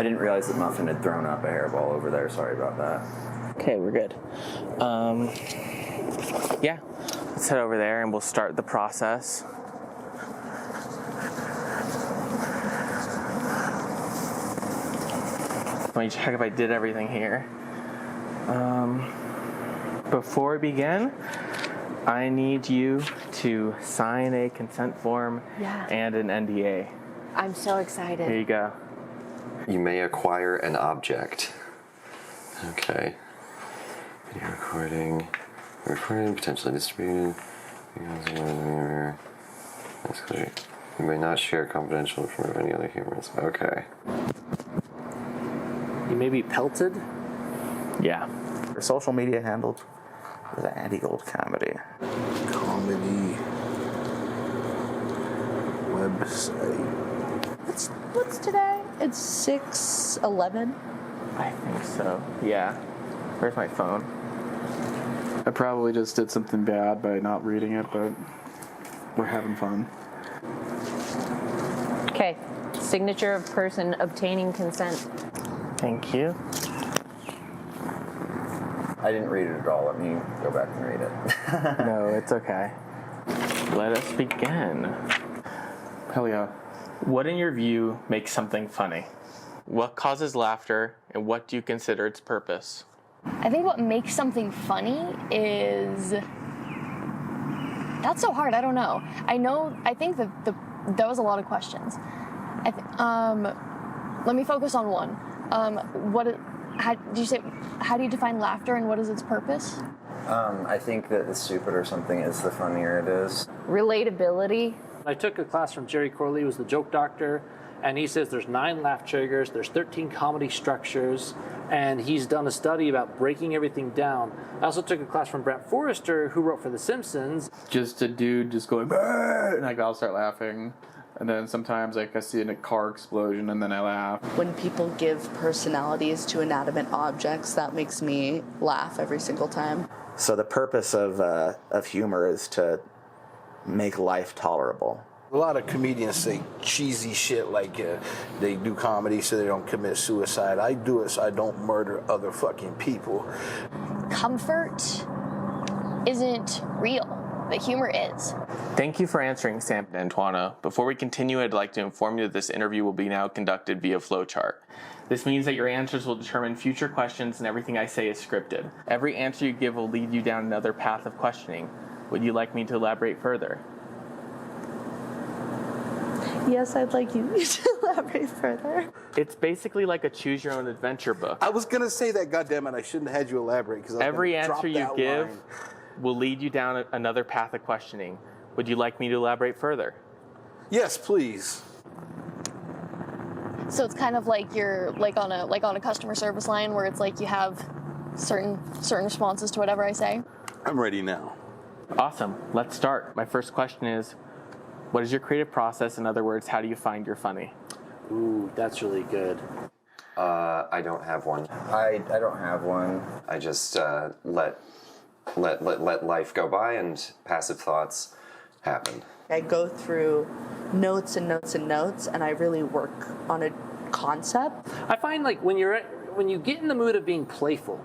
I didn't realize that Muffin had thrown up a hairball over there. Sorry about that. Okay, we're good. Yeah, let's head over there and we'll start the process. Let me check if I did everything here. Before we begin, I need you to sign a consent form and an NDA. I'm so excited. Here you go. You may acquire an object. Okay. Video recording, potentially distributed. That's clear. You may not share confidential information with any other humans. Okay. You may be pelted. Yeah. Your social media handle for the Anti-Gold Comedy. Comedy website. What's today? It's 6/11. I think so. Yeah. Where's my phone? I probably just did something bad by not reading it, but we're having fun. Okay. Signature of person obtaining consent. Thank you. I didn't read it at all. Let me go back and read it. No, it's okay. Let us begin. Hell yeah. What, in your view, makes something funny? What causes laughter, and what do you consider its purpose? I think what makes something funny is... That's so hard, I don't know. I think that that was a lot of questions. Let me focus on one. How do you define laughter and what is its purpose? I think that the stupider something is, the funnier it is. Relatability. I took a class from Jerry Corley, who was the joke doctor, and he says there's 9 laugh triggers, there's 13 comedy structures, and he's done a study about breaking everything down. I also took a class from Brent Forrester, who wrote for The Simpsons. Just a dude just going, "Bah!" and I'll start laughing. And then sometimes I see a car explosion and then I laugh. When people give personalities to inanimate objects, that makes me laugh every single time. So the purpose of humor is to make life tolerable. A lot of comedians say cheesy shit like they do comedy so they don't commit suicide. I do it so I don't murder other fucking people. Comfort isn't real, but humor is. Thank you for answering, Sam and Antoine. Before we continue, I'd like to inform you that this interview will be now conducted via flowchart. This means that your answers will determine future questions and everything I say is scripted. Every answer you give will lead you down another path of questioning. Would you like me to elaborate further? Yes, I'd like you to elaborate further. It's basically like a choose your own adventure book. I was going to say that, goddammit, I shouldn't have had you elaborate. Every answer you give will lead you down another path of questioning. Would you like me to elaborate further? Yes, please. So it's kind of like you're on a customer service line where it's like you have certain responses to whatever I say. I'm ready now. Awesome. Let's start. My first question is, what is your creative process? In other words, how do you find you're funny? Ooh, that's really good. I don't have one. I don't have one. I just let life go by and passive thoughts happen. I go through notes and notes and notes, and I really work on a concept. I find like when you get in the mood of being playful,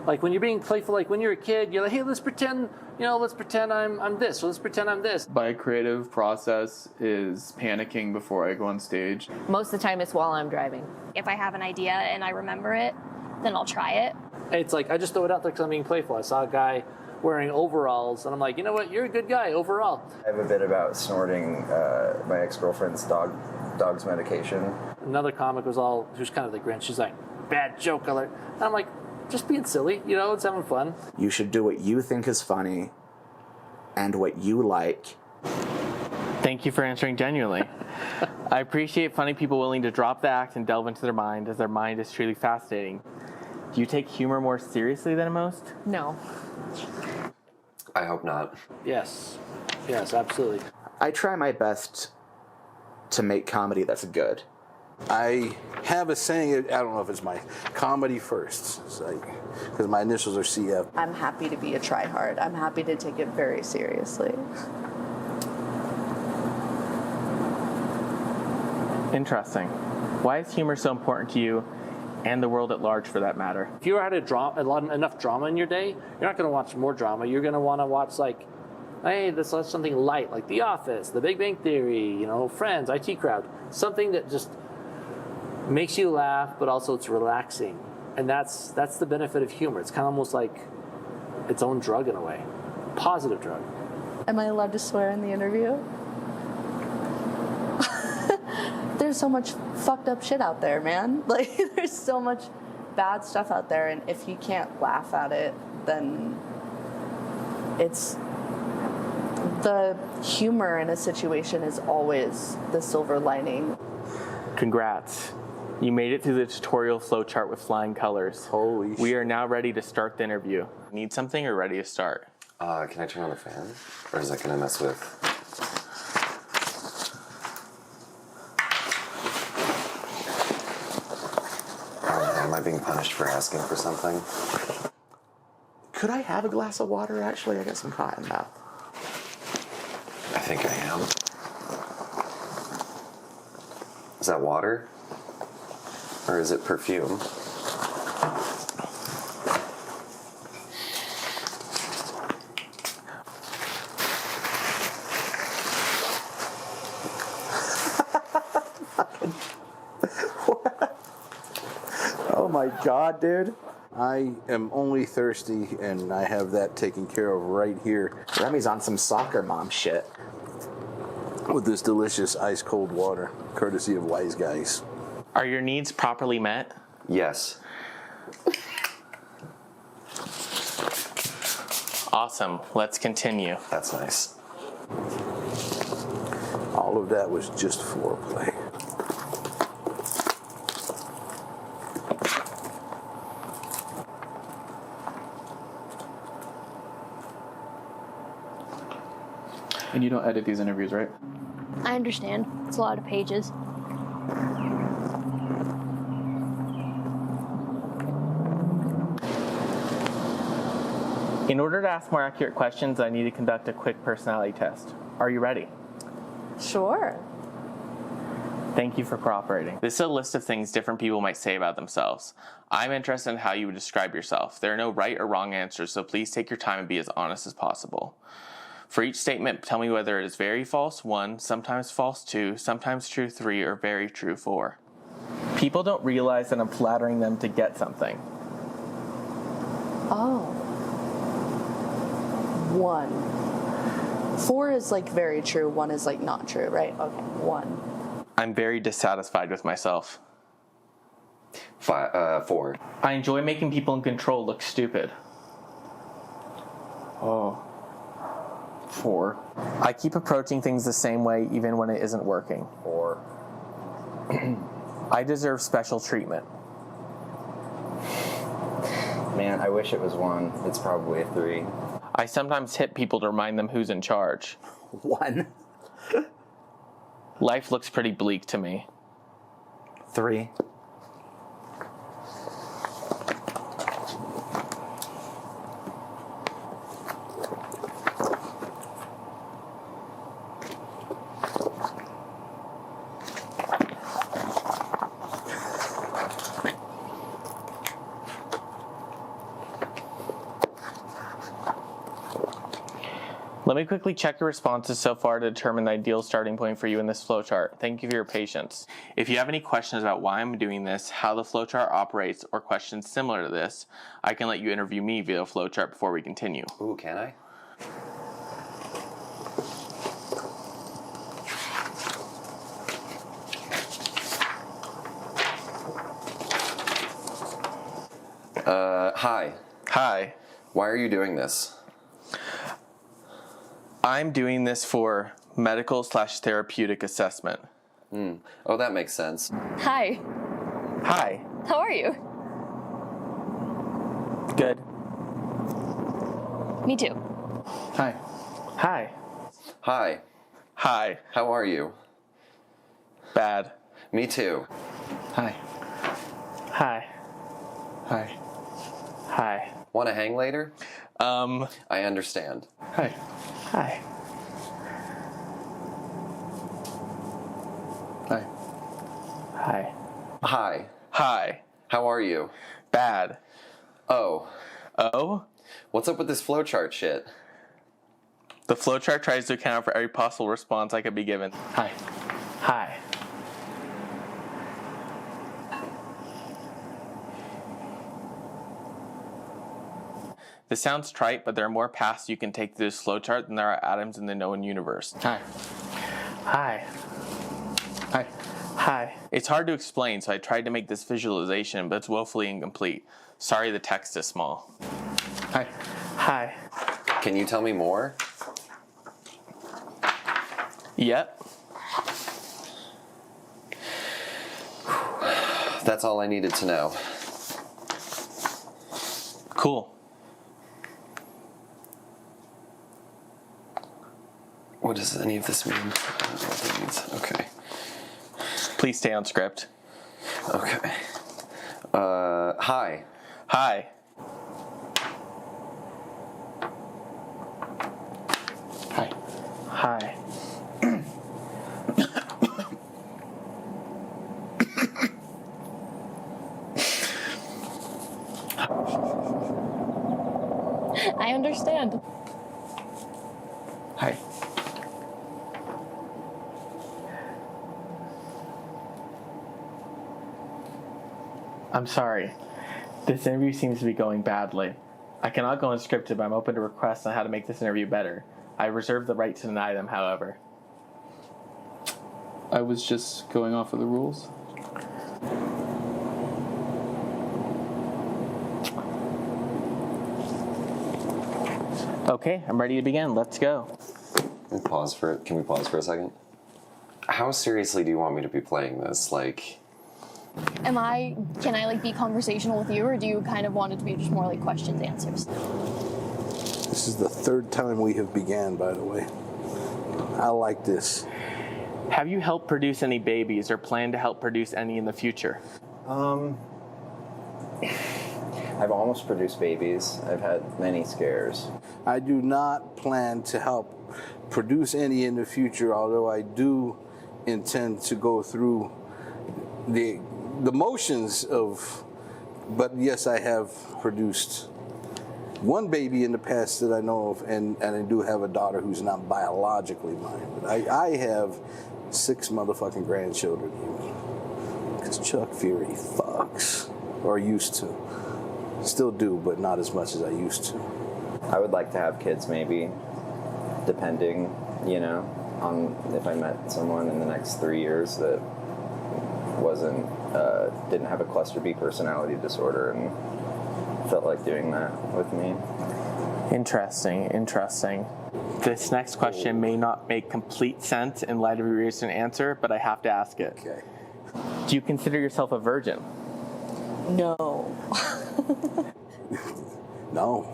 like when you're being playful, like when you're a kid, you're like, hey, let's pretend I'm this, or let's pretend I'm this. My creative process is panicking before I go on stage. Most of the time it's while I'm driving. If I have an idea and I remember it, then I'll try it. It's like, I just throw it out there because I'm being playful. I saw a guy wearing overalls, and I'm like, you know what, you're a good guy overall. I have a bit about snorting my ex-girlfriend's dog's medication. Another comic who's kind of the Grinch. She's like, bad joke alert. And I'm like, just being silly, it's having fun. You should do what you think is funny and what you like. Thank you for answering genuinely. I appreciate funny people willing to drop the act and delve into their mind, as their mind is truly fascinating. Do you take humor more seriously than most? No. I hope not. Yes, absolutely. I try my best to make comedy that's good. I have a saying, I don't know if it's my comedy first. It's like, because my initials are CF. I'm happy to be a tryhard. I'm happy to take it very seriously. Interesting. Why is humor so important to you and the world at large for that matter? If you had enough drama in your day, you're not going to watch more drama. You're going to want to watch like, hey, let's something light, like The Office, The Big Bang Theory, Friends, IT Crowd. Something that just makes you laugh, but also it's relaxing. And that's the benefit of humor. It's kind of almost like its own drug in a way. Positive drug. Am I allowed to swear in the interview? There's so much fucked up shit out there, man. Like, there's so much bad stuff out there, and if you can't laugh at it, then it's... The humor in a situation is always the silver lining. Congrats. You made it through the tutorial flowchart with flying colors. Holy shit. We are now ready to start the interview. Need something or ready to start? Can I turn on the fan? Or is that going to mess with... Am I being punished for asking for something? Could I have a glass of water, actually? I got some cotton mouth. I think I am. Is that water? Or is it perfume? Oh my god, dude. I am only thirsty, and I have that taken care of right here Remy's on some soccer mom shit. with this delicious ice cold water, courtesy of Wise Guys. Are your needs properly met? Yes. Awesome. Let's continue. That's nice. All of that was just foreplay. And you don't edit these interviews, right? I understand. It's a lot of pages. In order to ask more accurate questions, I need to conduct a quick personality test. Are you ready? Sure. Thank you for cooperating. This is a list of things different people might say about themselves. I'm interested in how you would describe yourself. There are no right or wrong answers, so please take your time and be as honest as possible. For each statement, tell me whether it is very false 1, sometimes false 2, sometimes true 3, or very true 4. People don't realize that I'm flattering them to get something. Oh. 1. 4 is like very true, 1 is like not true, right? Okay, 1. I'm very dissatisfied with myself. 4. I enjoy making people in control look stupid. Oh. 4. I keep approaching things the same way even when it isn't working. 4. I deserve special treatment. Man, I wish it was 1. It's probably a 3. I sometimes hit people to remind them who's in charge. 1. Life looks pretty bleak to me. 3. Let me quickly check your responses so far to determine the ideal starting point for you in this flowchart. Thank you for your patience. If you have any questions about why I'm doing this, how the flowchart operates, or questions similar to this, I can let you interview me via flowchart before we continue. Ooh, can I? Hi. Hi. Why are you doing this? I'm doing this for medical/therapeutic assessment. Oh, that makes sense. Hi. Hi. How are you? Good. Me too. Hi. Hi. Hi. Hi. How are you? Bad. Me too. Hi. Hi. Hi. Hi. Want to hang later? I understand. Hi. Hi. Hi. Hi. Hi. Hi. How are you? Bad. Oh. Oh? What's up with this flowchart shit? The flowchart tries to account for every possible response I could be given. Hi. Hi. This sounds trite, but there are more paths you can take through this flowchart than there are atoms in the known universe. Hi. Hi. Hi. Hi. It's hard to explain, so I tried to make this visualization, but it's woefully incomplete. Sorry the text is small. Hi. Hi. Can you tell me more? Yep. That's all I needed to know. Cool. What does any of this mean? I don't know what that means. Okay. Please stay on script. Okay. Hi. Hi. Hi. Hi. I understand. Hi. I'm sorry. This interview seems to be going badly. I cannot go unscripted, but I'm open to requests on how to make this interview better. I reserve the right to deny them, however. I was just going off of the rules. Okay, I'm ready to begin. Let's go. Can we pause for a second? How seriously do you want me to be playing this? Like, Can I like be conversational with you, or do you kind of want it to be just more like questions, answers? This is the third time we have began, by the way. I like this. Have you helped produce any babies or plan to help produce any in the future? I've almost produced babies. I've had many scares. I do not plan to help produce any in the future, although I do intend to go through the motions of, but yes, I have produced one baby in the past that I know of, and I do have a daughter who's not biologically mine, but I have 6 motherfucking grandchildren, because Chuck Fury fucks, or used to. Still do, but not as much as I used to. I would like to have kids, maybe, depending, on if I met someone in the next 3 years that didn't have a cluster B personality disorder and felt like doing that with me. Interesting. This next question may not make complete sense in light of your recent answer, but I have to ask it. Okay. Do you consider yourself a virgin? No. No.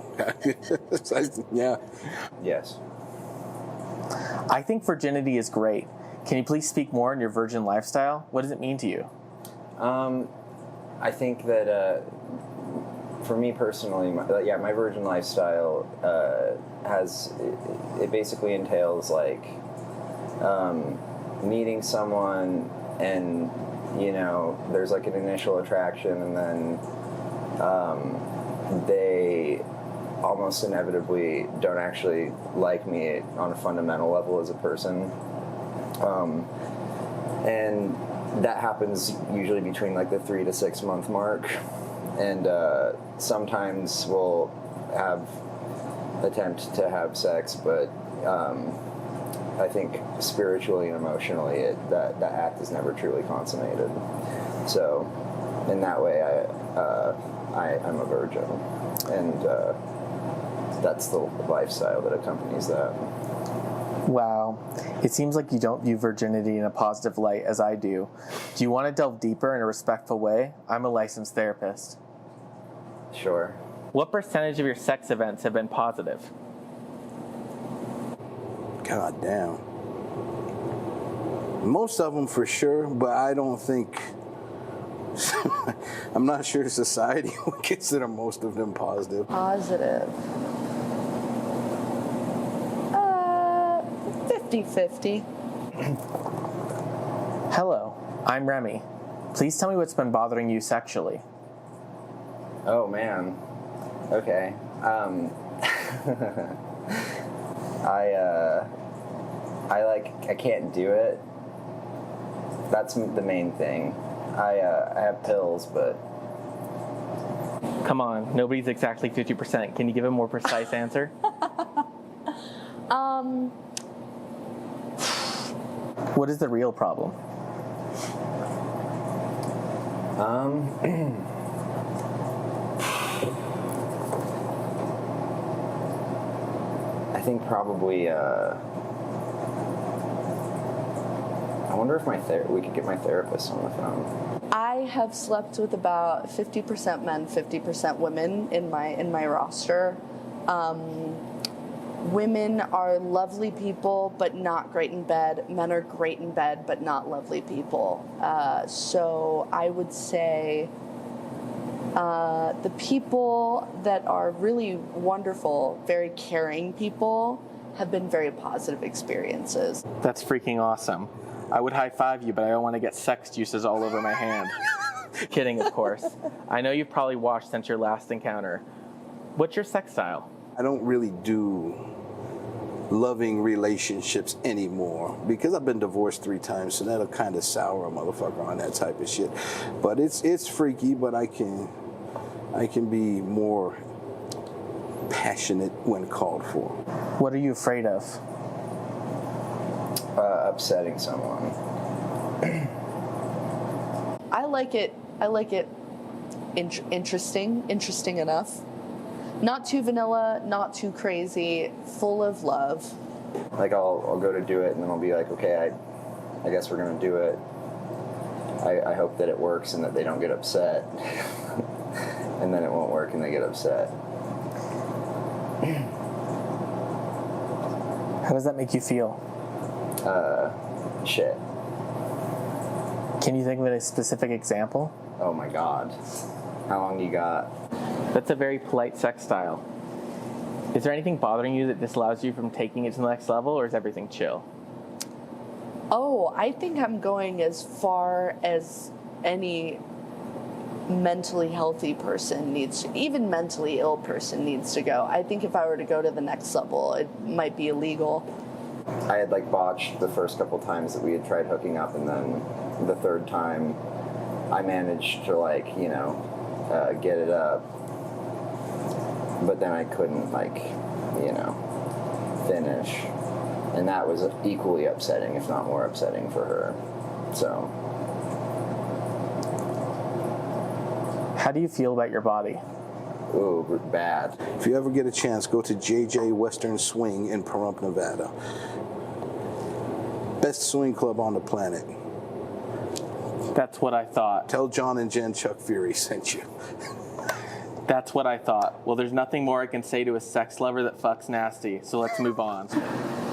Yeah. Yes. I think virginity is great. Can you please speak more on your virgin lifestyle? What does it mean to you? I think that for me personally, my virgin lifestyle it basically entails like meeting someone and there's like an initial attraction, and then they almost inevitably don't actually like me on a fundamental level as a person. And that happens usually between like the 3 to 6 month mark. And sometimes we'll attempt to have sex, but I think spiritually and emotionally that act is never truly consummated. So in that way, I'm a virgin, and that's the lifestyle that accompanies that. Wow. It seems like you don't view virginity in a positive light as I do. Do you want to delve deeper in a respectful way? I'm a licensed therapist. Sure. What percentage of your sex events have been positive? God damn. Most of them for sure, but I don't think. I'm not sure society would consider most of them positive. Positive. 50-50. Hello, I'm Remy. Please tell me what's been bothering you sexually. Oh man. Okay. I can't do it. That's the main thing. I have pills, but Come on, nobody's exactly 50%. Can you give a more precise answer? What is the real problem? I think probably. I wonder if we could get my therapist on the phone. I have slept with about 50% men, 50% women in my roster. Women are lovely people, but not great in bed. Men are great in bed, but not lovely people. So I would say the people that are really wonderful, very caring people, have been very positive experiences. That's freaking awesome. I would high five you, but I don't want to get sex juices all over my hand. Kidding, of course. I know you've probably washed since your last encounter. What's your sex style? I don't really do loving relationships anymore because I've been divorced 3 times, so that'll kind of sour a motherfucker on that type of shit. But it's freaky, but I can be more passionate when called for. What are you afraid of? Upsetting someone. I like it interesting enough. Not too vanilla, not too crazy, full of love. Like I'll go to do it and then I'll be like, okay, I guess we're gonna do it. I hope that it works and that they don't get upset. And then it won't work and they get upset. How does that make you feel? Shit. Can you think of a specific example? Oh my god. How long you got? That's a very polite sex style. Is there anything bothering you that disallows you from taking it to the next level, or is everything chill? Oh, I think I'm going as far as any mentally healthy person needs to, even mentally ill person needs to go. I think if I were to go to the next level, it might be illegal. I had like botched the first couple times that we had tried hooking up, and then the third time I managed to get it up, but then I couldn't finish, and that was equally upsetting, if not more upsetting for her. So how do you feel about your body? Ooh, bad. If you ever get a chance, go to JJ Western Swing in Pahrump, Nevada. Best swing club on the planet. That's what I thought. Tell John and Jen Chuck Fury sent you. That's what I thought. Well, there's nothing more I can say to a sex lover that fucks nasty, so let's move on.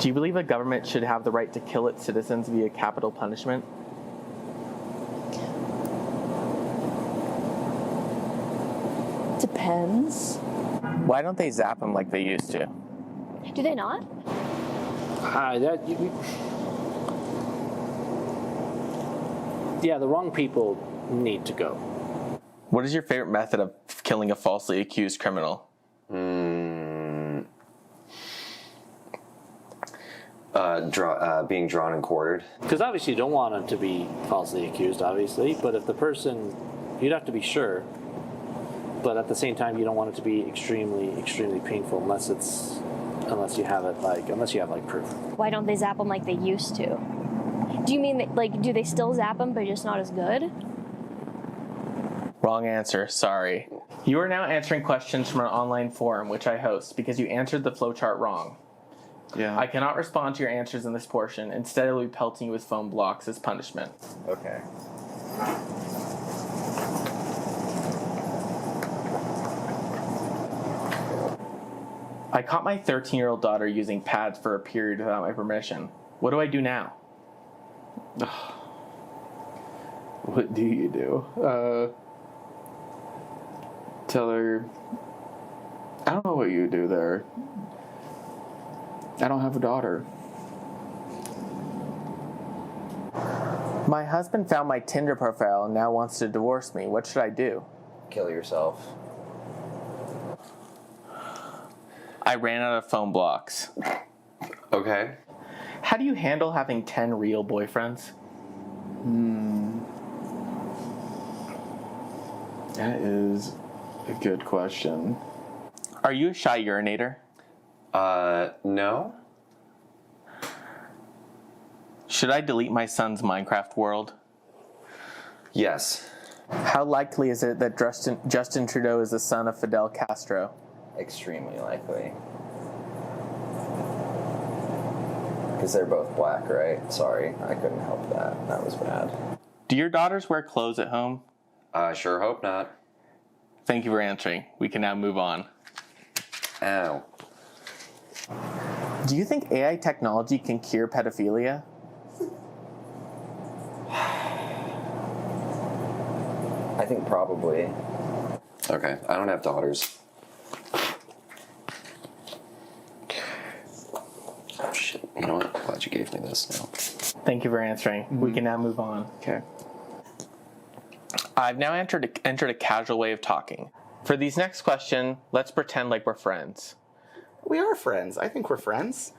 Do you believe a government should have the right to kill its citizens via capital punishment? Depends. Why don't they zap them like they used to? Do they not? Yeah, the wrong people need to go. What is your favorite method of killing a falsely accused criminal? Being drawn and quartered. Because obviously you don't want them to be falsely accused, obviously, but if the person, you'd have to be sure, but at the same time you don't want it to be extremely, extremely painful unless you have proof. Why don't they zap them like they used to? Do you mean that, do they still zap them but just not as good? Wrong answer, sorry. You are now answering questions from our online forum, which I host, because you answered the flowchart wrong. Yeah. I cannot respond to your answers in this portion. Instead, I will be pelting you with foam blocks as punishment. Okay. I caught my 13-year-old daughter using pads for a period without my permission. What do I do now? What do you do? Tell her, I don't know what you do there. I don't have a daughter. My husband found my Tinder profile and now wants to divorce me. What should I do? Kill yourself. I ran out of phone blocks. Okay. How do you handle having 10 real boyfriends? That is a good question. Are you a shy urinator? No. Should I delete my son's Minecraft world? Yes. How likely is it that Justin Trudeau is the son of Fidel Castro? Extremely likely. Because they're both black, right? Sorry, I couldn't help that. That was bad. Do your daughters wear clothes at home? I sure hope not. Thank you for answering. We can now move on. Ow. Do you think AI technology can cure pedophilia? I think probably. Okay, I don't have daughters. Oh shit, you know what? Glad you gave me this now. Thank you for answering. We can now move on. Okay. I've now entered a casual way of talking. For these next question, let's pretend like we're friends. We are friends. I think we're friends.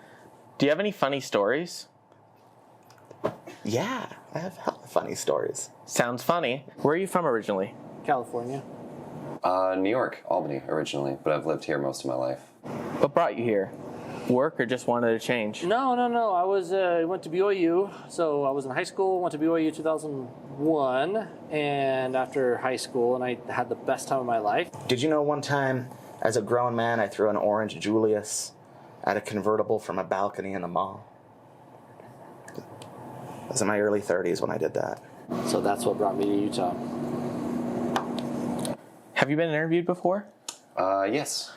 Do you have any funny stories? Yeah, I have hella funny stories. Sounds funny. Where are you from originally? California. New York, Albany originally, but I've lived here most of my life. What brought you here? Work or just wanted to change? No. I went to BYU. So I was in high school, went to BYU 2001, and after high school, and I had the best time of my life. Did you know one time, as a grown man, I threw an orange Julius at a convertible from a balcony in a mall? I was in my early 30s when I did that. So that's what brought me to Utah. Have you been interviewed before? Yes.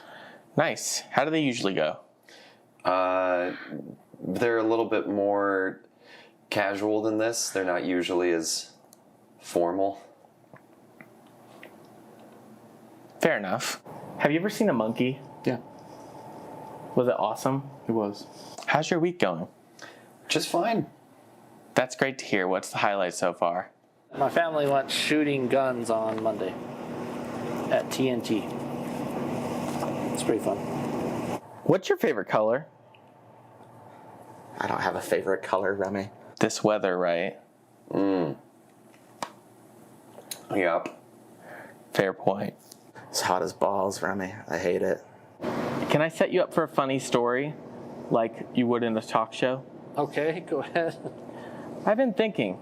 Nice. How do they usually go? They're a little bit more casual than this. They're not usually as formal. Fair enough. Have you ever seen a monkey? Yeah, Was it awesome? it was. How's your week going? Just fine. That's great to hear. What's the highlight so far? My family went shooting guns on Monday at TNT. It's pretty fun. What's your favorite color? I don't have a favorite color, Remy. This weather, right? Yep. Fair point. It's hot as balls, Remy. I hate it. Can I set you up for a funny story like you would in a talk show? Okay, go ahead. I've been thinking,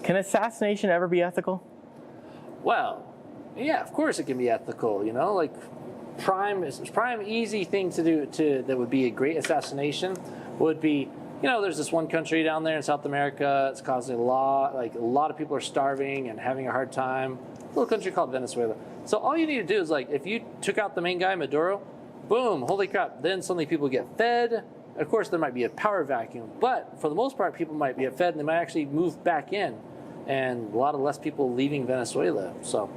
can assassination ever be ethical? Well, yeah, of course it can be ethical, you know, like prime easy thing to do that would be a great assassination would be, you know, there's this one country down there in South America, it's causing a lot of people are starving and having a hard time. A little country called Venezuela. So all you need to do is, like, if you took out the main guy, Maduro, boom, holy crap, then suddenly people get fed. Of course, there might be a power vacuum, but for the most part, people might be fed and they might actually move back in, and a lot of less people leaving Venezuela. So,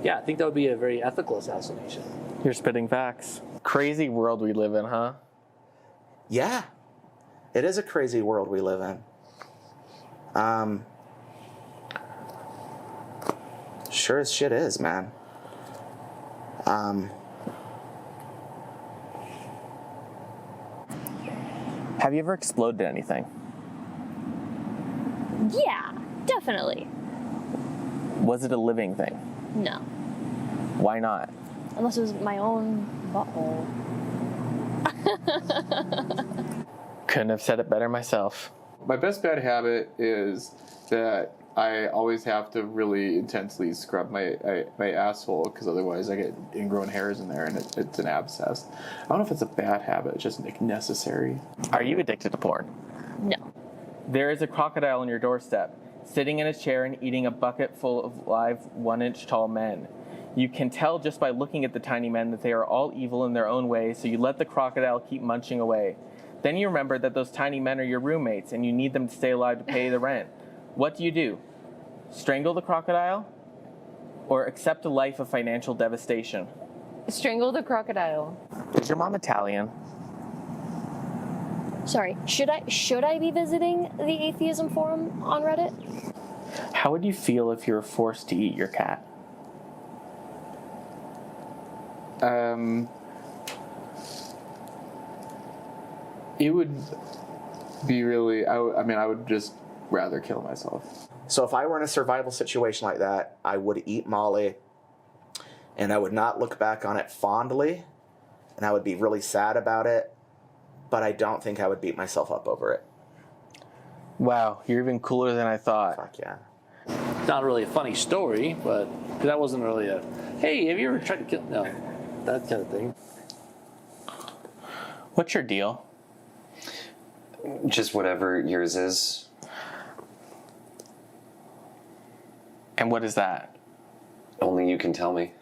yeah, I think that would be a very ethical assassination. You're spitting facts. Crazy world we live in, huh? Yeah, it is a crazy world we live in. Sure as shit is, man. Have you ever exploded anything? Yeah, definitely. Was it a living thing? No. Why not? Unless it was my own butthole. Couldn't have said it better myself. My best bad habit is that I always have to really intensely scrub my asshole, because otherwise I get ingrown hairs in there and it's an abscess. I don't know if it's a bad habit, it's just necessary. Are you addicted to porn? No. There is a crocodile on your doorstep, sitting in a chair and eating a bucket full of live 1-inch tall men. You can tell just by looking at the tiny men that they are all evil in their own way, so you let the crocodile keep munching away. Then you remember that those tiny men are your roommates and you need them to stay alive to pay the rent. What do? Strangle the crocodile? Or accept a life of financial devastation? Strangle the crocodile. Is your mom Italian? Sorry, should I be visiting the atheism forum on Reddit? How would you feel if you were forced to eat your cat? It would be really. I would just rather kill myself. So if I were in a survival situation like that, I would eat Molly, and I would not look back on it fondly, and I would be really sad about it, but I don't think I would beat myself up over it. Wow, you're even cooler than I thought. Fuck yeah. Not really a funny story, but that wasn't really a, hey, have you ever tried to kill? No, that kind of thing. What's your deal? Just whatever yours is. And what is that? Only you can tell me.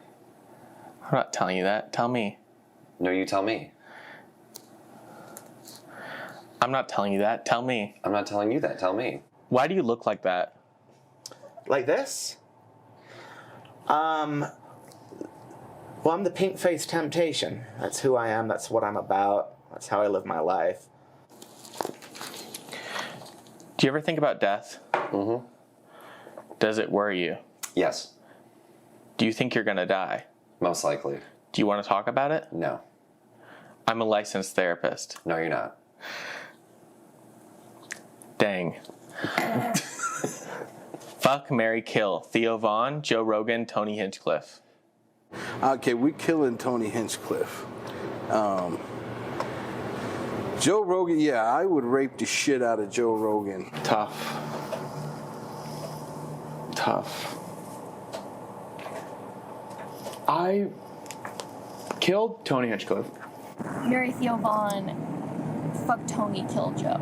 I'm not telling you that. Tell me. No, you tell me. I'm not telling you that. Tell me. I'm not telling you that. Tell me. Why do you look like that? Like this? Well, I'm the pink-faced temptation. That's who I am. That's what I'm about. That's how I live my life. Do you ever think about death? Mm-hmm. Does it worry you? Yes. Do you think you're going to die? Most likely. Do you want to talk about it? No. I'm a licensed therapist. No, you're not. Dang. Fuck, marry, kill. Theo Vaughn, Joe Rogan, Tony Hinchcliffe. Okay, we're killing Tony Hinchcliffe. Joe Rogan, yeah, I would rape the shit out of Joe Rogan. Tough. I killed Tony Hinchcliffe. Marry Theo Vaughn, fuck Tony, kill Joe.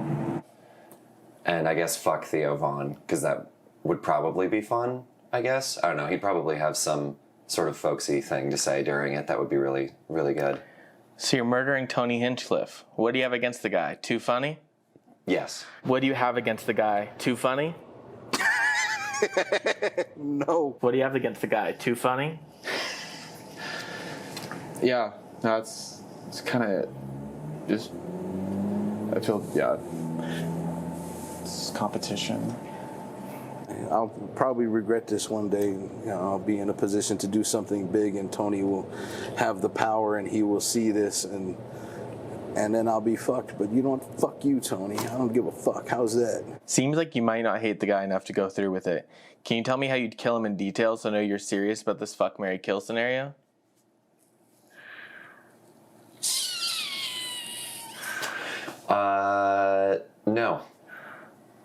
And I guess fuck Theo Vaughn, because that would probably be fun, I guess. I don't know. He'd probably have some sort of folksy thing to say during it that would be really, really good. So you're murdering Tony Hinchcliffe. What do you have against the guy? Too funny? Yes. What do you have against the guy? Too funny? No. What do you have against the guy? Too funny? Yeah, it's kind of just. I feel it's competition. I'll probably regret this one day. You know, I'll be in a position to do something big, and Tony will have the power, and he will see this, and then I'll be fucked. But you don't. Fuck you, Tony. I don't give a fuck. How's that? Seems like you might not hate the guy enough to go through with it. Can you tell me how you'd kill him in detail so I know you're serious about this fuck, marry, kill scenario? No.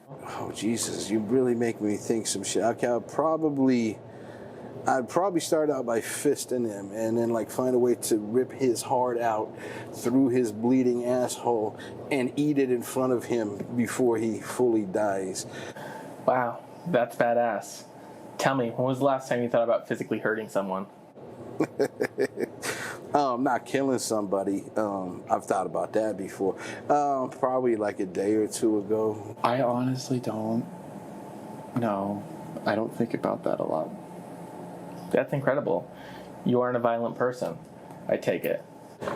Oh Jesus! You really make me think some shit. Okay, I'd probably start out by fisting him, and then like find a way to rip his heart out through his bleeding asshole and eat it in front of him before he fully dies. Wow, that's badass. Tell me, when was the last time you thought about physically hurting someone? Not killing somebody. I've thought about that before. Probably like a day or two ago. I honestly don't. No, I don't think about that a lot. That's incredible. You aren't a violent person. I take it.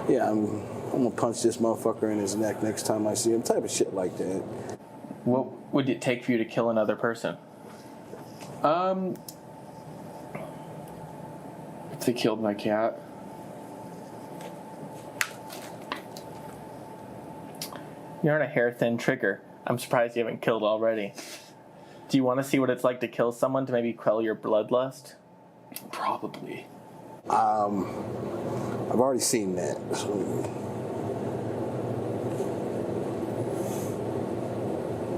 Yeah, I'm gonna punch this motherfucker in his neck next time I see him. Type of shit like that. What would it take for you to kill another person? If they killed my cat. You're on a hair-thin trigger. I'm surprised you haven't killed already. Do you want to see what it's like to kill someone to maybe quell your bloodlust? Probably. I've already seen that.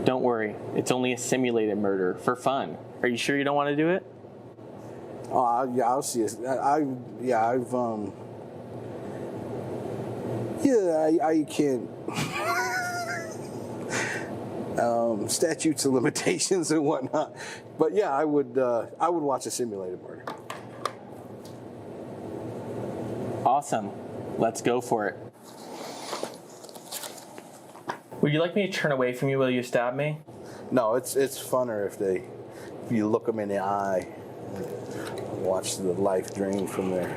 Don't worry. It's only a simulated murder for fun. Are you sure you don't want to do it? Oh, yeah, I'll see it. I can't. Statutes of limitations and whatnot, but yeah, I would watch a simulated murder. Awesome. Let's go for it. Would you like me to turn away from you while you stab me? No, it's funner if you look them in the eye and watch the life drain from their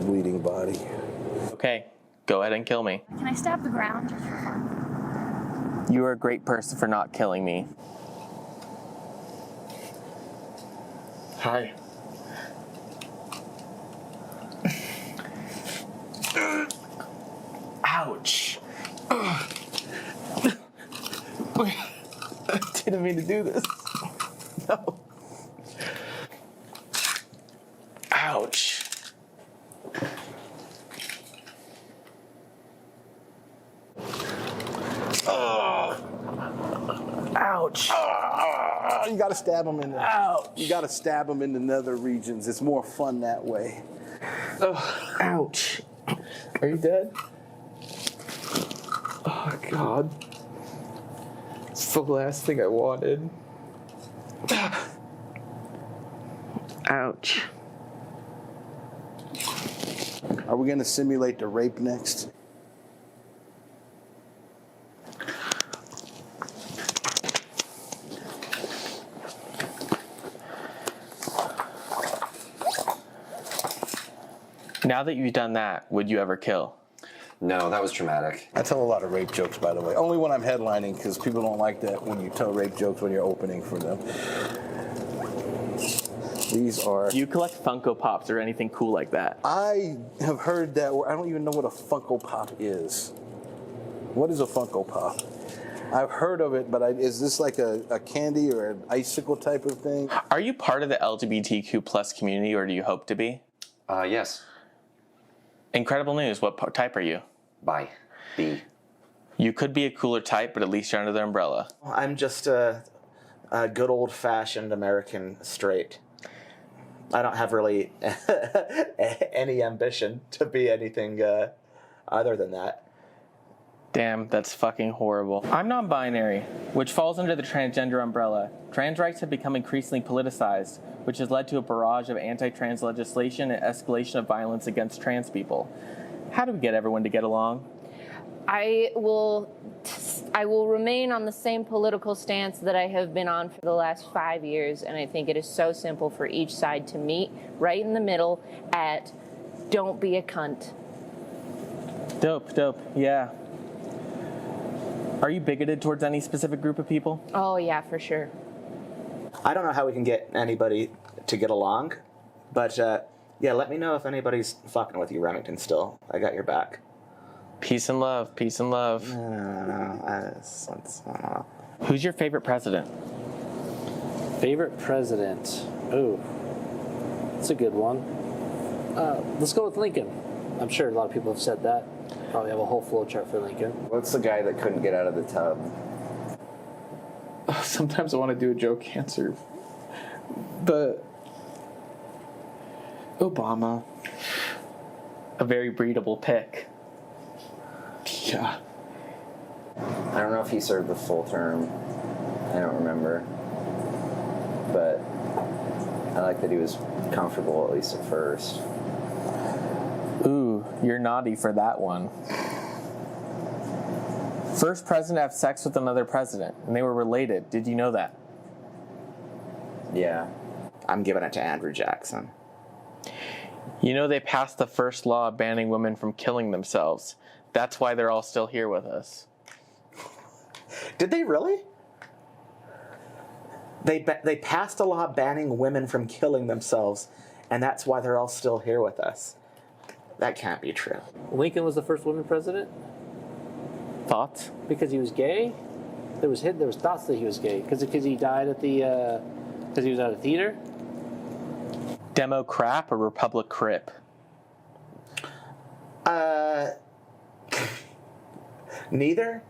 bleeding body. Okay, go ahead and kill me. Can I stab the ground just for fun? You are a great person for not killing me. Hi. Ouch. Wait, I didn't mean to do this. No. Ouch. Ouch. You gotta stab them in the. Ouch. You gotta stab them in the nether regions. It's more fun that way. Oh, ouch. Are you dead? Oh, God. It's the last thing I wanted. Ouch. Are we gonna simulate the rape next? Now that you've done that, would you ever kill? No, that was traumatic. I tell a lot of rape jokes, by the way. Only when I'm headlining, because people don't like that when you tell rape jokes when you're opening for them. These are... Do you collect Funko Pops or anything cool like that? I have heard that. I don't even know what a Funko Pop is. What is a Funko Pop? I've heard of it, but is this like a candy or an icicle type of thing? Are you part of the LGBTQ plus community, or do you hope to be? Yes. Incredible news. What type are you? Bi. B. You could be a cooler type, but at least you're under the umbrella. I'm just a good old-fashioned American straight. I don't have really any ambition to be anything other than that. Damn, that's fucking horrible. I'm non-binary, which falls under the transgender umbrella. Trans rights have become increasingly politicized, which has led to a barrage of anti-trans legislation and escalation of violence against trans people. How do we get everyone to get along? I will remain on the same political stance that I have been on for the last 5 years, and I think it is so simple for each side to meet right in the middle at don't be a cunt. Dope, yeah. Are you bigoted towards any specific group of people? Oh, yeah, for sure. I don't know how we can get anybody to get along, but yeah, let me know if anybody's fucking with you, Remington, still. I got your back. Peace and love, peace and love. I don't know. Who's your favorite president? Favorite president? Oh, that's a good one. Let's go with Lincoln. I'm sure a lot of people have said that. Probably have a whole flow chart for Lincoln. What's the guy that couldn't get out of the tub? Sometimes I want to do a joke answer, but Obama. A very breedable pick. Yeah. I don't know if he served the full term. I don't remember. But I like that he was comfortable, at least at first. Ooh, you're naughty for that one. First president to have sex with another president, and they were related. Did you know that? Yeah. I'm giving it to Andrew Jackson. You know they passed the first law banning women from killing themselves. That's why they're all still here with us. Did they really? They passed a law banning women from killing themselves, and that's why they're all still here with us. That can't be true. Lincoln was the first woman president Thoughts? because he was gay. There was thoughts that he was gay because he died at the because he was at a theater. Demo crap or Republic crip? Neither.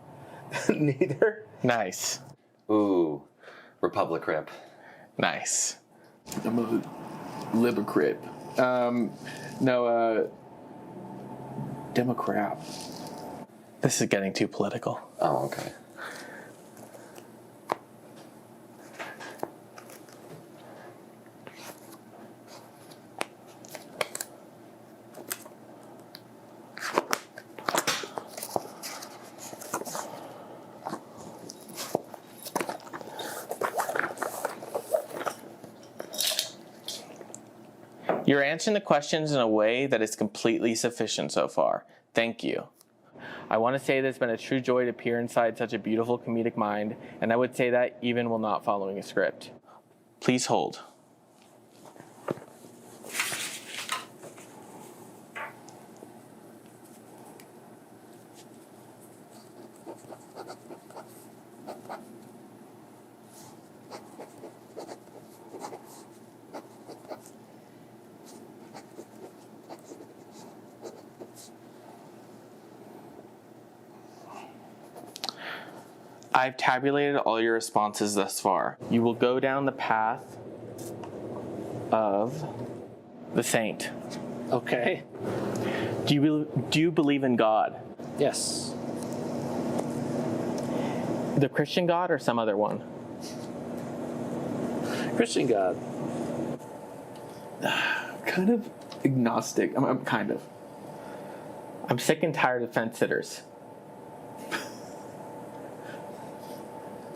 Neither. Nice. Ooh. Republic rip. Nice. I'm a libocrit. Democrat. This is getting too political. Oh, okay. You're answering the questions in a way that is completely sufficient so far. Thank you. I want to say that it's been a true joy to peer inside such a beautiful comedic mind, and I would say that even while not following a script. Please hold. I've tabulated all your responses thus far. You will go down the path of the saint. Okay. Do you believe in God? Yes. The Christian God or some other one? Christian God. Kind of agnostic. I'm kind of. I'm sick and tired of fence sitters.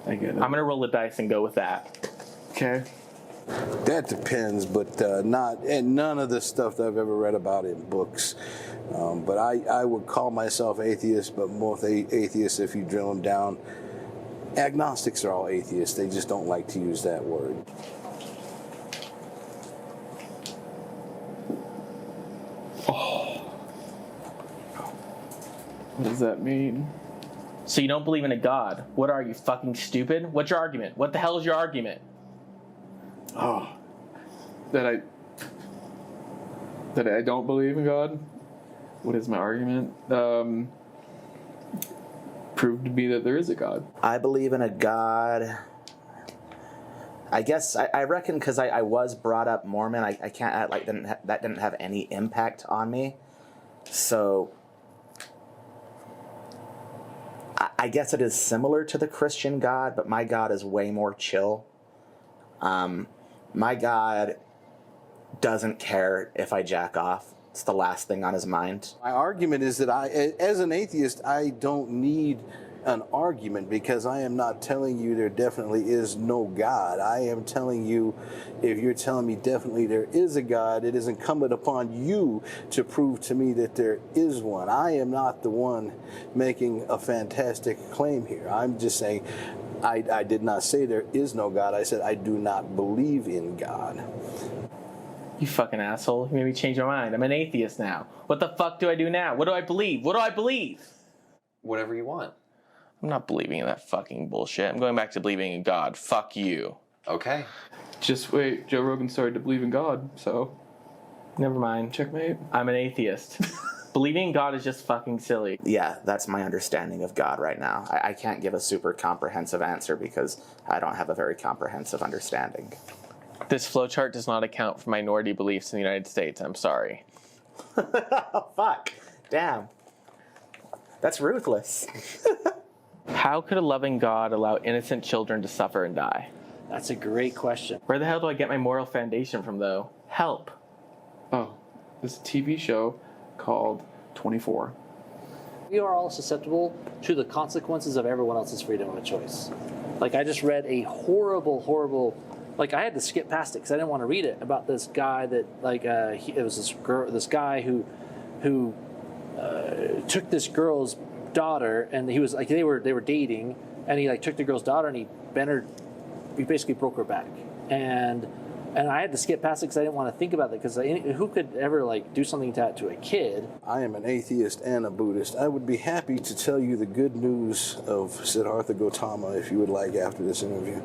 I get it. I'm gonna roll the dice and go with that. Okay. That depends, but none of the stuff that I've ever read about in books. But I would call myself atheist, but most atheists, if you drill them down, agnostics are all atheists. They just don't like to use that word. What does that mean? So you don't believe in a God? What are you, fucking stupid? What's your argument? What the hell is your argument? Oh, that I don't believe in God. What is my argument? Prove to me that there is a God. I believe in a God. I guess I reckon because I was brought up Mormon, I can't act like that didn't have any impact on me. So I guess it is similar to the Christian God, but my God is way more chill. My God doesn't care if I jack off. It's the last thing on his mind. My argument is that as an atheist, I don't need an argument because I am not telling you there definitely is no God. I am telling you, if you're telling me definitely there is a God, it is incumbent upon you to prove to me that there is one. I am not the one making a fantastic claim here. I'm just saying, I did not say there is no God. I said I do not believe in God. You fucking asshole. You made me change my mind. I'm an atheist now. What the fuck do I do now? What do I believe? What do I believe? Whatever you want. I'm not believing in that fucking bullshit. I'm going back to believing in God. Fuck you. Okay. Just wait. Joe Rogan started to believe in God, so Never mind. checkmate. I'm an atheist. Believing in God is just fucking silly. Yeah, that's my understanding of God right now. I can't give a super comprehensive answer because I don't have a very comprehensive understanding. This flowchart does not account for minority beliefs in the United States. I'm sorry. Oh, fuck. Damn. That's ruthless. How could a loving God allow innocent children to suffer and die? That's a great question. Where the hell do I get my moral foundation from, though? Help. Oh, there's a TV show called 24. We are all susceptible to the consequences of everyone else's freedom of choice. Like, I just read a horrible, like, I had to skip past it because I didn't want to read it, about this guy that, like, it was this guy who took this girl's daughter, and he was like, they were dating, and he like took the girl's daughter and he basically broke her back, and I had to skip past it because I didn't want to think about it, because who could ever like do something to a kid? I am an atheist and a Buddhist. I would be happy to tell you the good news of Siddhartha Gautama if you would like after this interview.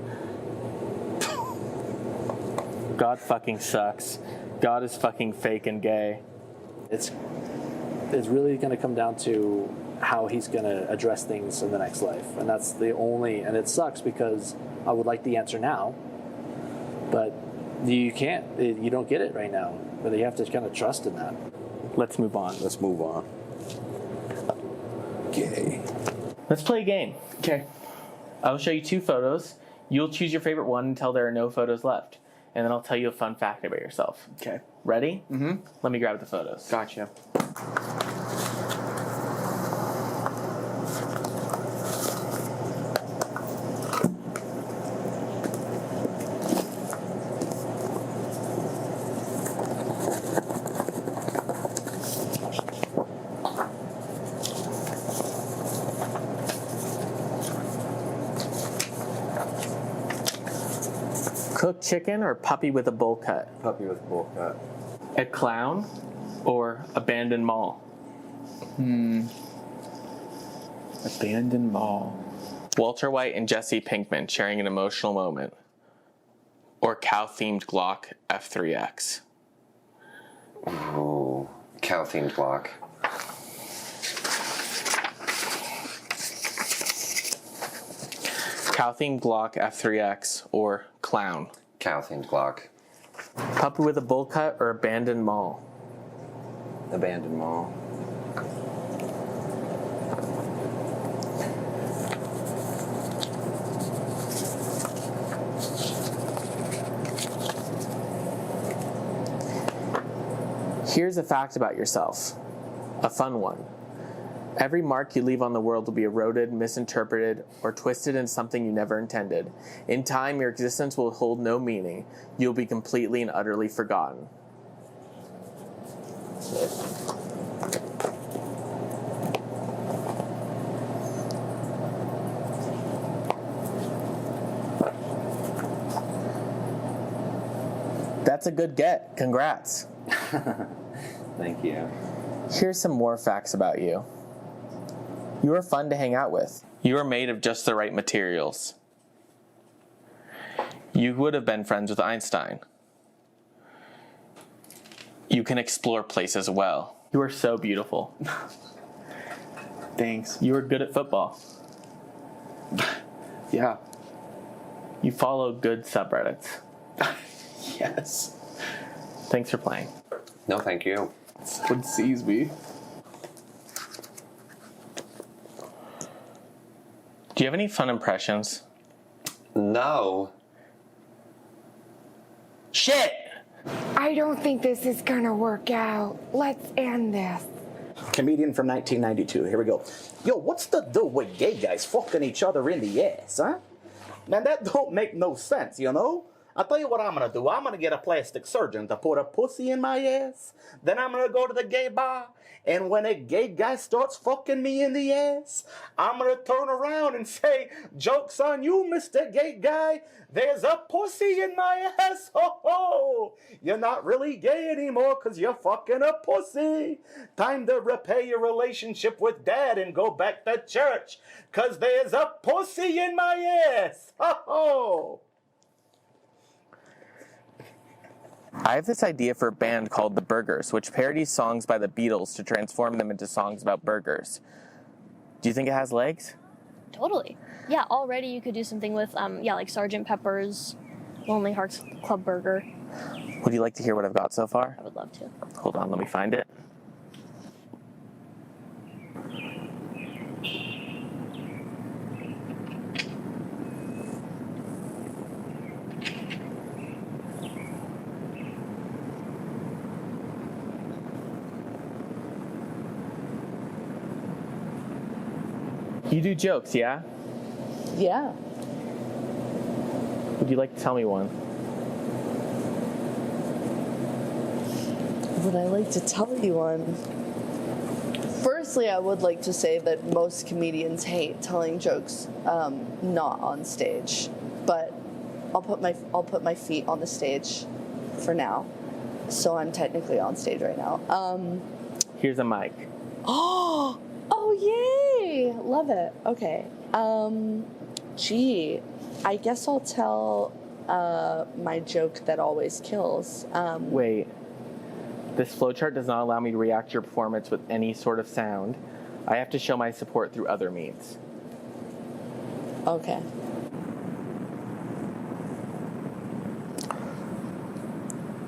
God fucking sucks. God is fucking fake and gay. It's really going to come down to how he's going to address things in the next life, and that's the only. And it sucks because I would like the answer now, but you can't. You don't get it right now. But you have to kind of trust in that. Let's move on. Let's move on. Gay. Let's play a game. Okay. I'll show you 2 photos. You'll choose your favorite one until there are no photos left. And then I'll tell you a fun fact about yourself. Okay. Ready? Mm-hmm. Let me grab the photos. Gotcha. Cooked chicken or puppy with a bowl cut? Puppy with bowl cut. A clown or abandoned mall? Abandoned mall. Walter White and Jesse Pinkman sharing an emotional moment. Or cow-themed Glock F3X? Ooh, cow-themed block. Cow-themed Glock F3X or clown? Cow-themed Glock. Puppy with a bowl cut or abandoned mall? Abandoned mall. Here's a fact about yourself. A fun one. Every mark you leave on the world will be eroded, misinterpreted, or twisted into something you never intended. In time, your existence will hold no meaning. You'll be completely and utterly forgotten. That's a good get. Congrats. Thank you. Here's some more facts about you. You are fun to hang out with. You are made of just the right materials. You would have been friends with Einstein. You can explore places well. You are so beautiful. Thanks. You are good at football. Yeah. You follow good subreddits. Yes. Thanks for playing. No, thank you. Would seize me. Do you have any fun impressions? No. Shit! I don't think this is gonna work out. Let's end this. Comedian from 1992. Here we go. Yo, what's the deal with gay guys fucking each other in the ass, huh? Man, that don't make no sense, you know? I'll tell you what I'm gonna do. I'm gonna get a plastic surgeon to put a pussy in my ass. Then I'm gonna go to the gay bar. And when a gay guy starts fucking me in the ass, I'm gonna turn around and say, "Joke's on you, Mr. Gay Guy. There's a pussy in my ass. Ho ho! You're not really gay anymore because you're fucking a pussy. Time to repair your relationship with dad and go back to church because there's a pussy in my ass. Ho ho!" I have this idea for a band called The Burgers, which parodies songs by the Beatles to transform them into songs about burgers. Do you think it has legs? Totally. Yeah, already you could do something with, like Sgt. Pepper's Lonely Hearts Club Burger. Would you like to hear what I've got so far? I would love to. Hold on, let me find it. You do jokes, yeah? Yeah. Would you like to tell me one? Would I like to tell you one? Firstly, I would like to say that most comedians hate telling jokes not on stage, but I'll put my feet on the stage for now. So I'm technically on stage right now. Here's a mic. Oh, yay! Love it. Okay. I guess I'll tell my joke that always kills. Wait. This flowchart does not allow me to react to your performance with any sort of sound. I have to show my support through other means. Okay.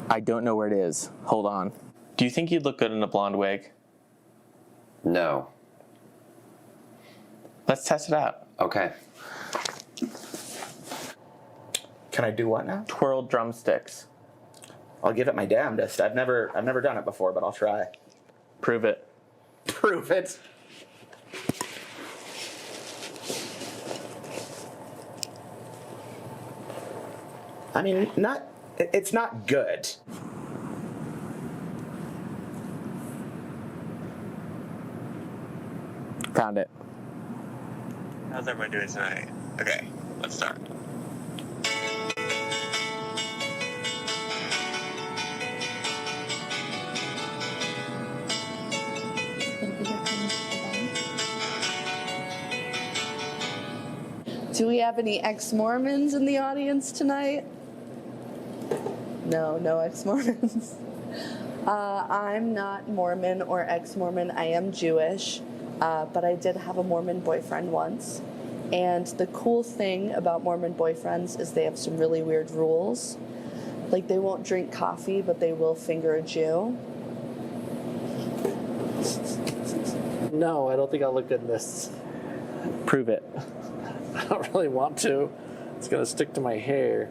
I don't know where it is. Hold on. Do you think you'd look good in a blonde wig? No. Let's test it out. Okay. Can I do what now? Twirl drumsticks. I'll give it my damnedest. I've never done it before, but I'll try. Prove it. Prove it. I mean, it's not good. Found it. How's everyone doing tonight? Okay, let's start. Do we have any ex-Mormons in the audience tonight? No ex-Mormons. I'm not Mormon or ex-Mormon. I am Jewish, but I did have a Mormon boyfriend once. And the cool thing about Mormon boyfriends is they have some really weird rules. Like, they won't drink coffee, but they will finger a Jew. No, I don't think I'll look good in this. Prove it. I don't really want to. It's gonna stick to my hair.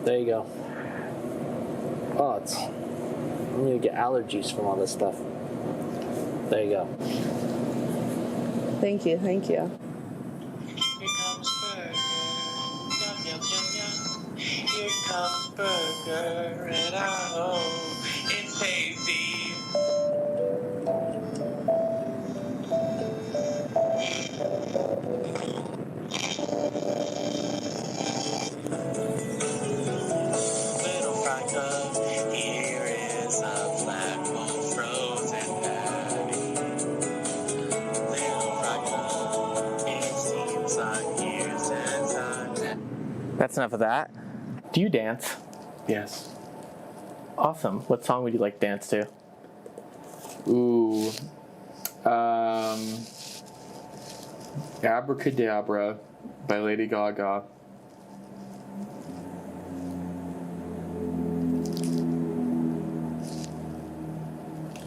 There you go. Oh, I'm gonna get allergies from all this stuff. There you go. Thank you, thank you. Here comes burger. Yum, yum, yum, yum. Here comes burger. And oh, it's tasty. Little fry cup, here is a black hole frozen patty. Little fry cup, it seems like years and time. That's enough of that. Do you dance? Yes. Awesome. What song would you like to dance to? Ooh. Abracadabra by Lady Gaga.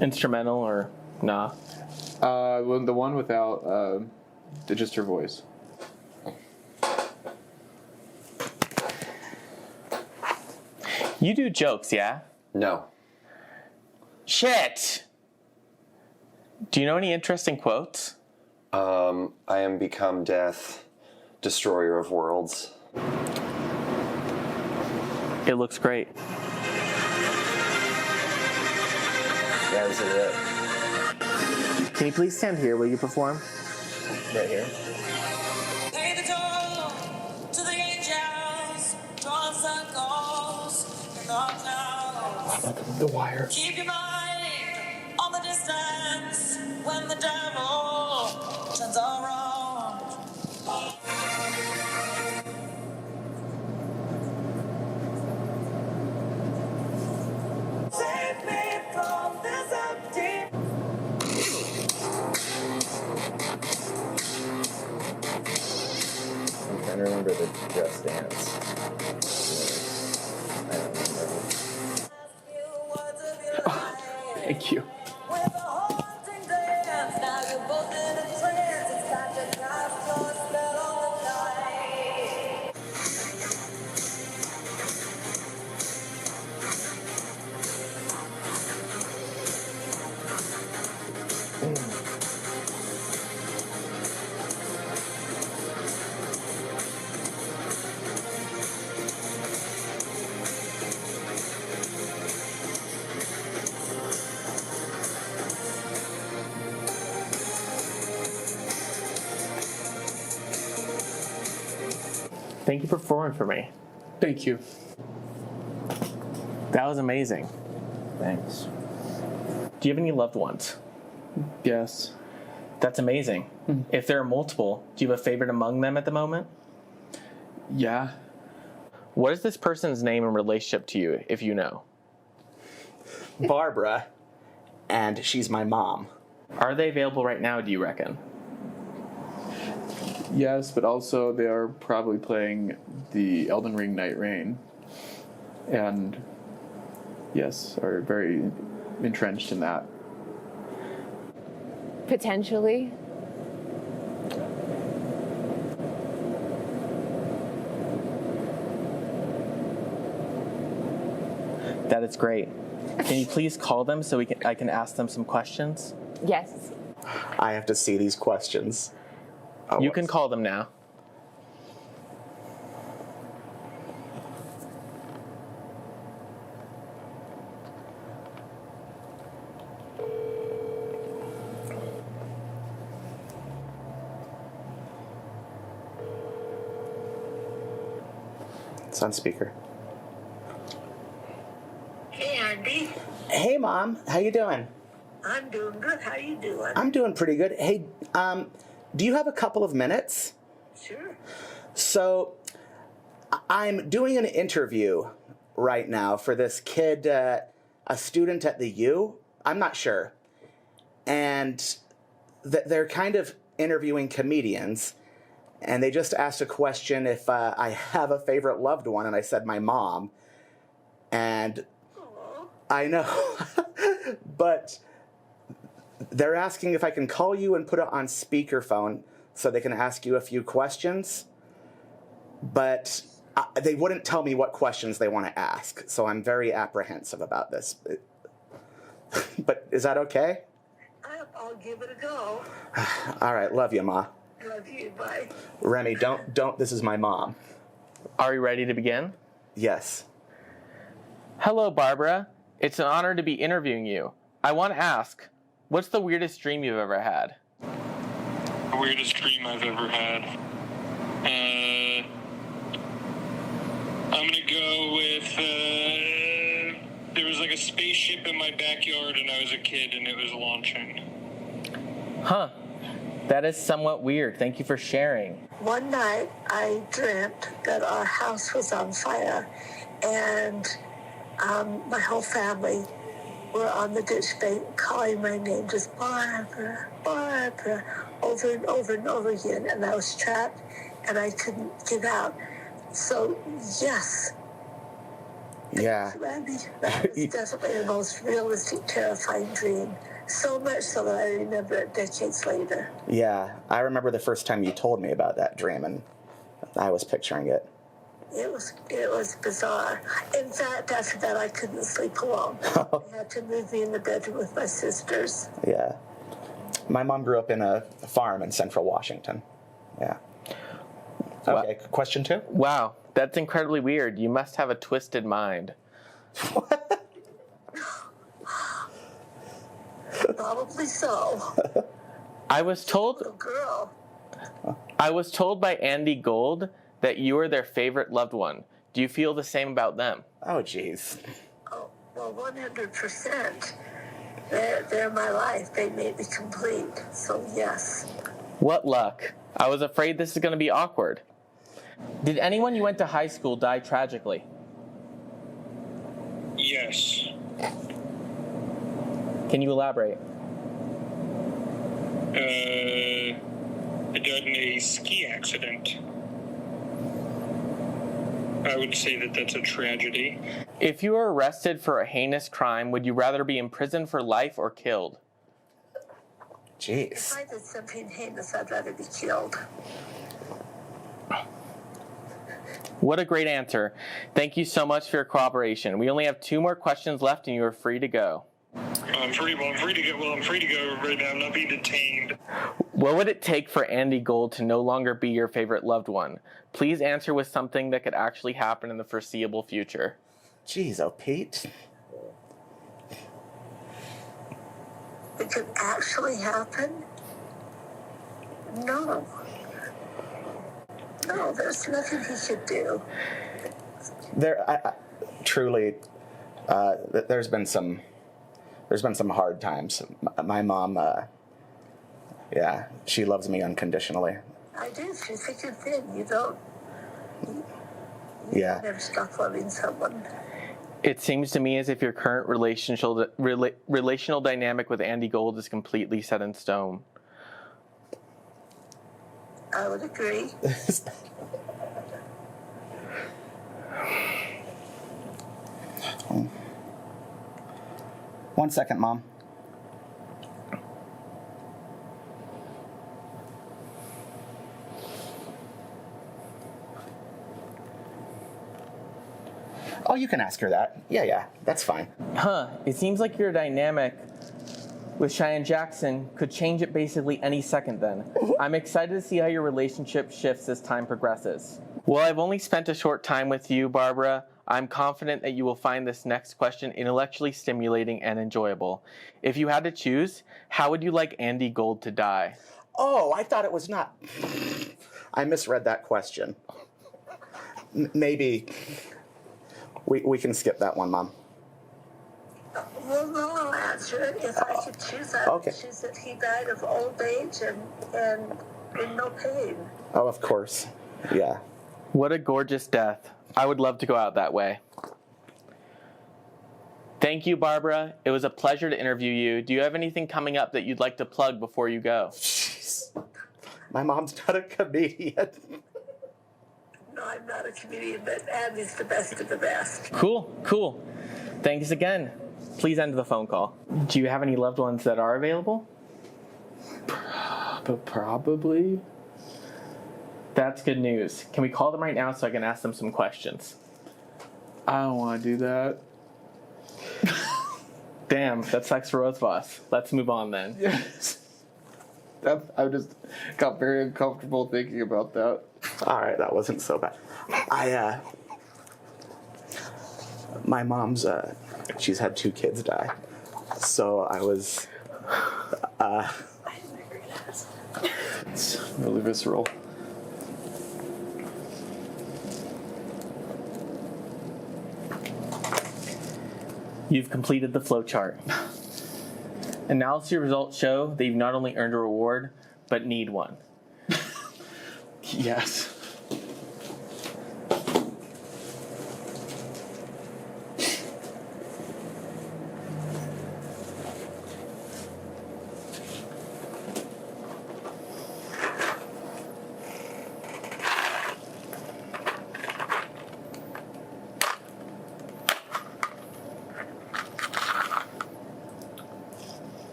Instrumental or nah? Well, the one without just her voice. You do jokes, yeah? No. Shit! Do you know any interesting quotes? I am become death, destroyer of worlds. It looks great. Yeah, this is it. Can you please stand here while you perform? Right here. Pay the toll to the angels, draw circles in the clouds. The Wire. Keep your mind on the distance when the devil turns around. Save me from this empty. I'm trying to remember the Just Dance. I don't remember. Thank you. With a haunting dance, now you're both in a trance. It's time to cast your spell on the night. Thank you for performing for me. Thank you. That was amazing. Thanks. Do you have any loved ones? Yes. That's amazing. If there are multiple, do you have a favorite among them at the moment? Yeah. What is this person's name in relationship to you, if you know? Barbara, and she's my mom. Are they available right now, do you reckon? Yes, but also they are probably playing the Elden Ring Night Rain. And yes, are very entrenched in that. Potentially. That is great. Can you please call them so I can ask them some questions? Yes. I have to see these questions. Oh, You can call them now. It's on speaker. Hey, Andy. Hey, Mom. How you doing? I'm doing good. How you doing? I'm doing pretty good. Hey, do you have a couple of minutes? Sure. So, I'm doing an interview right now for this kid, a student at the U. I'm not sure. And they're kind of interviewing comedians. and they just asked a question if I have a favorite loved one, and I said my mom. And I know, but they're asking if I can call you and put it on speakerphone so they can ask you a few questions. But they wouldn't tell me what questions they want to ask, so I'm very apprehensive about this. But is that okay? I'll give it a go. All right, love you, Ma. Love you, bye. Remy, don't, this is my mom. Are you ready to begin? Yes. Hello, Barbara. It's an honor to be interviewing you. I want to ask, what's the weirdest dream you've ever had? The weirdest dream I've ever had? I'm gonna go with, there was like a spaceship in my backyard and I was a kid and it was launching. Huh. That is somewhat weird. Thank you for sharing. One night, I dreamt that our house was on fire, and my whole family were on the ditch bank calling my name, just Barbara, Barbara, over and over and over again, and I was trapped, and I couldn't get out. So, yes. Yeah. Randy, that was definitely the most realistic, terrifying dream. So much so that I remember it decades later. Yeah, I remember the first time you told me about that dream, and I was picturing it. It was bizarre. In fact, after that, I couldn't sleep alone. They had to move me in the bedroom with my sisters. Yeah. My mom grew up in a farm in central Washington. Yeah. Okay, question 2? Wow, that's incredibly weird. You must have a twisted mind. Probably so. I was told by Andy Gold that you are their favorite loved one. Do you feel the same about them? Oh, jeez. Oh, well, 100%. They're my life. They made me complete. So, yes. What luck. I was afraid this is going to be awkward. Did anyone you went to high school die tragically? Yes. Can you elaborate? I died in a ski accident. I would say that that's a tragedy. If you were arrested for a heinous crime, would you rather be imprisoned for life or killed? Jeez. If I did something heinous, I'd rather be killed. What a great answer. Thank you so much for your cooperation. We only have 2 more questions left and you are free to go. I'm free to go right now. I'm not being detained. What would it take for Andy Gold to no longer be your favorite loved one? Please answer with something that could actually happen in the foreseeable future. Jeez, oh, Pete. It could actually happen? No. No, there's nothing he should do. Truly, there's been some hard times. My mom, yeah, she loves me unconditionally. I do. She's thick and thin. You don't. Yeah. Never stop loving someone. It seems to me as if your current relational dynamic with Andy Gold is completely set in stone. I would agree. One second, Mom. Oh, you can ask her that. Yeah, that's fine. Huh, it seems like your dynamic with Cheyenne Jackson could change it basically any second then. I'm excited to see how your relationship shifts as time progresses. Well, I've only spent a short time with you, Barbara. I'm confident that you will find this next question intellectually stimulating and enjoyable. If you had to choose, how would you like Andy Gold to die? Oh, I thought it was not. I misread that question. Maybe we can skip that one, Mom. Well, no, I'll answer it. If I could choose, I would choose that he died of old age and in no pain. Oh, of course. Yeah. What a gorgeous death. I would love to go out that way. Thank you, Barbara. It was a pleasure to interview you. Do you have anything coming up that you'd like to plug before you go? Jeez. My mom's not a comedian. No, I'm not a comedian, but Andy's the best of the best. Cool. Thanks again. Please end the phone call. Do you have any loved ones that are available? Probably. That's good news. Can we call them right now so I can ask them some questions? I don't want to do that. Damn, that sucks for both of us. Let's move on then. Yes. I just got very uncomfortable thinking about that. All right, that wasn't so bad. My mom's, she's had 2 kids die. So I was, It's really visceral. You've completed the flowchart. Analysis results show that you've not only earned a reward, but need one. Yes.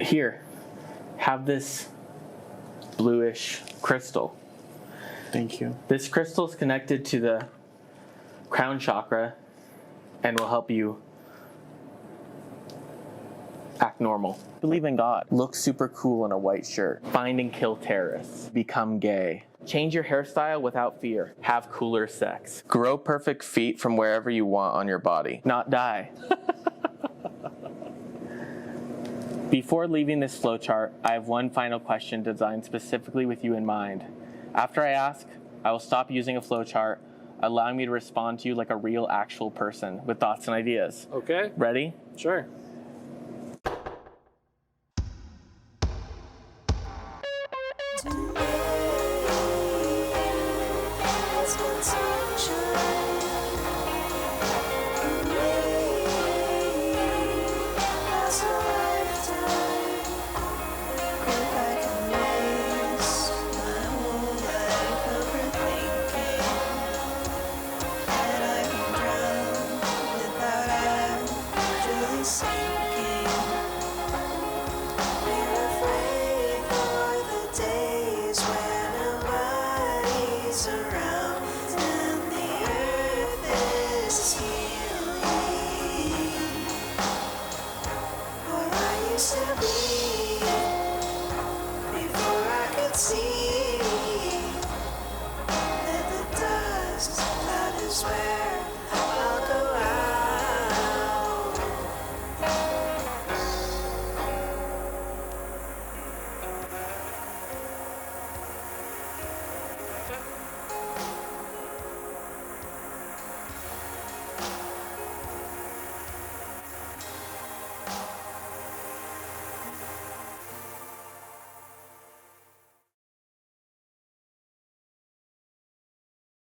Here, have this bluish crystal. Thank you. This crystal is connected to the crown chakra and will help you act normal. Believe in God. Look super cool in a white shirt. Find and kill terrorists. Become gay. Change your hairstyle without fear. Have cooler sex. Grow perfect feet from wherever you want on your body. Not die. Before leaving this flowchart, I have one final question designed specifically with you in mind. After I ask, I will stop using a flowchart, allowing me to respond to you like a real, actual person with thoughts and ideas. Okay. Ready? Sure. See that the dust, that is where